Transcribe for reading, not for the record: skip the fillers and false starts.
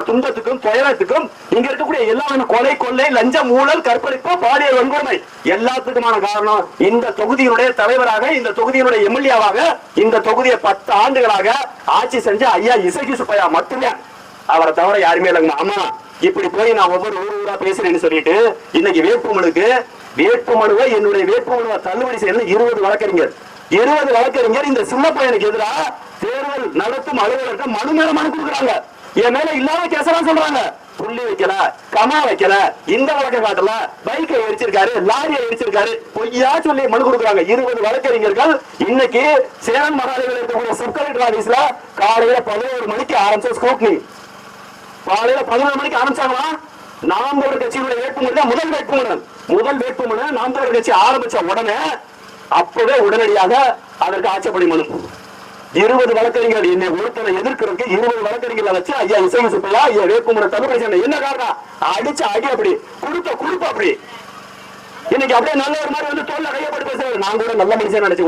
துன்பத்துக்கும் துயரத்துக்கும் இங்க இருக்கக்கூடிய எல்லா கொலை கொள்ளை லஞ்சம் ஊழல் கற்பழிப்பு பாலியல் வன்கொடுமை எல்லாத்துக்குமான காரணம் இந்த தொகுதியினுடைய தலைவராக இந்த தொகுதியினுடைய எம்எல்ஏவாக இந்த தொகுதியை 10 ஆண்டுகளாக ஆட்சி செஞ்ச ஐயா இசக்கி சுப்பையா மட்டுமே. அவரை தவிர யாருமே இல்லைங்க. ஆமா, இப்படி போய் நான் ஒவ்வொரு ஊரா பேசுறேன்னு சொல்லிட்டு இன்னைக்கு வேட்புமனுவை என்னுடைய வேட்புமனுவை தள்ளுபடி செய்யறது 20 வழக்கறிஞர் இந்த சின்ன பையனுக்கு எதிராக தேர்தல் நடத்தும் அலுவலர்கள் மனு மேல மனு கொடுக்குறாங்க. என் மேல இல்லாத கேசலாம் சொல்றாங்க. புள்ளி வைக்கல, கமா வைக்கல, இந்த வழக்க காட்டல, பைக்கை எரிச்சிருக்காரு, லாரியை எரிச்சிருக்காரு, பொய்யா சொல்லி மனு கொடுக்குறாங்க. 20 வழக்கறிஞர்கள் இன்னைக்கு சேரன் மகாதேவியில் இருக்கக்கூடிய சப் கலெக்டர் ஆபீஸ்ல காலையில 11 மணிக்கு ஆரம்பிச்ச ஸ்கூட்னி. காலையில 11 மணிக்கு ஆரம்பிச்சாங்களா? நாம் தமிழர் கட்சியினுடைய வேட்புமனு தான் முதல் வேட்புமனு நாம் தமிழர் கட்சி ஆரம்பிச்ச உடனே அப்பவே உடனடியாக அதற்கு ஆட்சேபனை மனு. 20 வழக்கறிஞர் என்னை ஒருத்தரை எதிர்க்கிறதுக்கு 20 வழக்கறிஞர்களை வச்சு ஐயா இசக்கி சுப்பையா ஐயா வேட்புமனு தள்ளுபடி செய்யணும். என்ன காரணம்? அடிச்சு அடி அப்படி கொடுப்ப அப்படி இன்னைக்கு அப்படியே நல்ல ஒரு மாதிரி வந்து தோல்ல கையப்பட்டு பேசுறாரு. நான் கூட நல்ல மனுஷன் நினைச்சு